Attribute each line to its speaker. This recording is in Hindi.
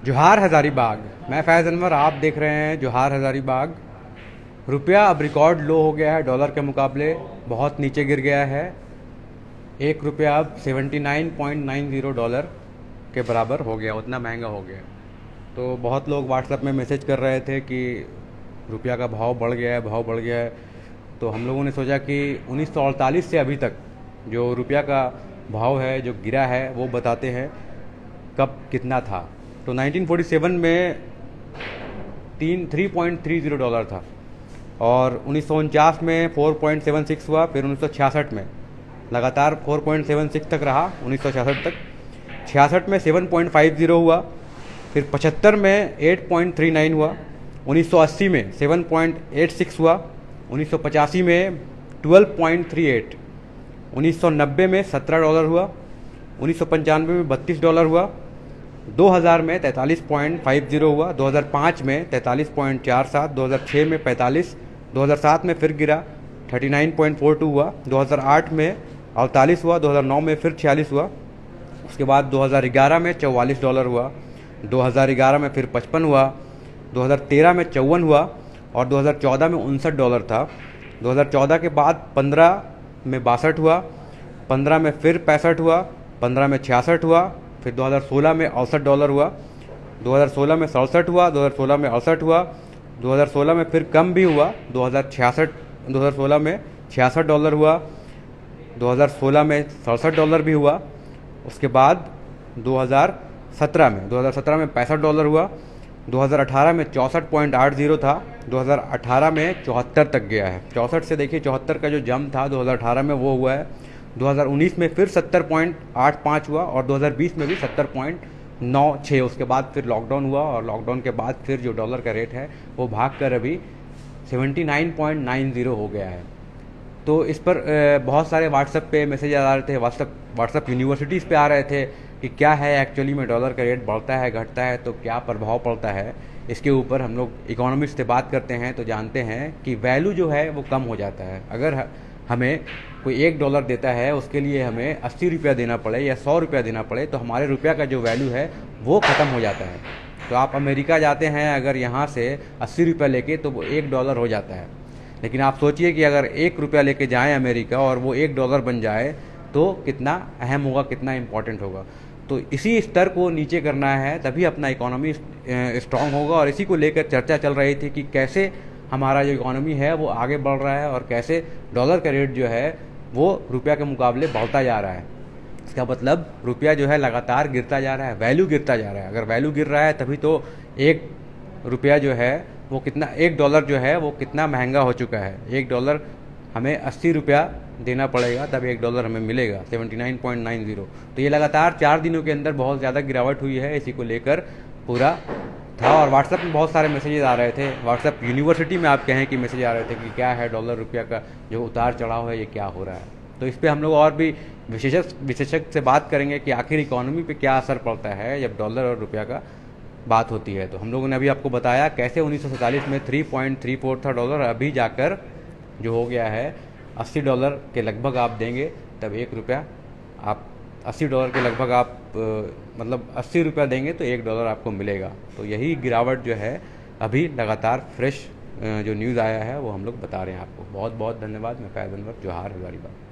Speaker 1: जोहार हज़ारीबाग। मैं फैज़ अनवर, आप देख रहे हैं जोहार हज़ारीबाग। रुपया अब रिकॉर्ड लो हो गया है, डॉलर के मुकाबले बहुत नीचे गिर गया है। एक रुपया अब 79.90 डॉलर के बराबर हो गया, उतना महंगा हो गया। तो बहुत लोग व्हाट्सएप में मैसेज कर रहे थे कि रुपया का भाव बढ़ गया है, भाव बढ़ गया है। तो हम लोगों ने सोचा कि 1948 से अभी तक जो रुपया का भाव है, जो गिरा है, वो बताते हैं कब कितना था। तो 1947 में 3.30 डॉलर था, और 1949 में 4.76 हुआ, फिर 1966 में लगातार 4.76 तक रहा, 1966 तक। 66 में 7.50 हुआ, फिर 75 में 8.39 हुआ, 1980 में 7.86 हुआ, 1985 में 12.38, 1990 में 17 डॉलर हुआ, 1995 में 32 डॉलर हुआ, 2000 में 43.50 हुआ, 2005 में 43.47, 2006 में 45, 2007 में फिर गिरा 39.42 हुआ, 2008 में 48 हुआ, 2009 में फिर 46 हुआ। उसके बाद 2011 में 44 डॉलर हुआ, 2011 में फिर 55 हुआ, 2013 में 54 हुआ, और 2014 में 59 डॉलर था। 2014 के बाद 15 में 62 हुआ, 15 में फिर 65 हुआ, 15 में 66 हुआ, फिर 2016 में 68 डॉलर हुआ, 2016 में 67 हुआ, 2016 में 68 हुआ, 2016 में फिर कम भी हुआ, 2016 में 66 डॉलर हुआ, 2016 में 67 डॉलर भी हुआ। उसके बाद 2017 में 65 डॉलर हुआ, 2018 में 64.80 था, 2018 में 74 तक गया है। 64 से देखिए 74 का जो जंप था 2018 में वो हुआ है। 2019 में फिर 70.85 हुआ, और 2020 में भी 70.96। उसके बाद फिर लॉकडाउन हुआ, और लॉकडाउन के बाद फिर जो डॉलर का रेट है वो भाग कर अभी 79.90 हो गया है। तो इस पर बहुत सारे व्हाट्सएप पे मैसेज आ रहे थे, व्हाट्सएप यूनिवर्सिटीज़ पे आ रहे थे कि क्या है एक्चुअली में डॉलर का रेट बढ़ता है घटता है तो क्या प्रभाव पड़ता है। इसके ऊपर हम लोग इकोनॉमिस्ट से बात करते हैं तो जानते हैं कि वैल्यू जो है वो कम हो जाता है। अगर हमें कोई $1 देता है, उसके लिए हमें 80 रुपया देना पड़े या 100 रुपया देना पड़े, तो हमारे रुपया का जो वैल्यू है वो ख़त्म हो जाता है। तो आप अमेरिका जाते हैं, अगर यहाँ से 80 रुपया लेके तो वो $1 हो जाता है। लेकिन आप सोचिए कि अगर 1 रुपया लेके जाएं अमेरिका और वो $1 बन जाए तो कितना अहम होगा, कितना इम्पोर्टेंट होगा। तो इसी स्तर को नीचे करना है, तभी अपना इकोनॉमी स्ट्रांग होगा। और इसी को लेकर चर्चा चल रही थी कि कैसे हमारा जो इकोनॉमी है वो आगे बढ़ रहा है, और कैसे डॉलर का रेट जो है वो रुपया के मुकाबले बढ़ता जा रहा है। इसका मतलब रुपया जो है लगातार गिरता जा रहा है, वैल्यू गिरता जा रहा है। अगर वैल्यू गिर रहा है तभी तो एक रुपया जो है वो कितना, $1 जो है वो कितना महंगा हो चुका है। $1 हमें 80 रुपया देना पड़ेगा तब $1 हमें मिलेगा, 79.90। तो ये लगातार 4 दिनों के अंदर बहुत ज़्यादा गिरावट हुई है, इसी को लेकर पूरा था। और व्हाट्सएप में बहुत सारे मैसेजेस आ रहे थे, व्हाट्सएप यूनिवर्सिटी में आप कहें कि मैसेज आ रहे थे कि क्या है डॉलर रुपया का जो उतार चढ़ाव है ये क्या हो रहा है। तो इस पर हम लोग और भी विशेषज्ञ से बात करेंगे कि आखिर इकोनॉमी पे क्या असर पड़ता है जब डॉलर और रुपया का बात होती है। तो हम लोगों ने अभी आपको बताया कैसे 1947 में 3.34 था डॉलर, अभी जाकर जो हो गया है $80 के लगभग आप देंगे तब 1 रुपया, आप $80 के लगभग आप मतलब 80 रुपया देंगे तो $1 आपको मिलेगा। तो यही गिरावट जो है अभी लगातार फ्रेश जो न्यूज़ आया है वो हम लोग बता रहे हैं आपको। बहुत बहुत धन्यवाद। मैं फैज़ अनवर, जोहार हज़ारीबाग।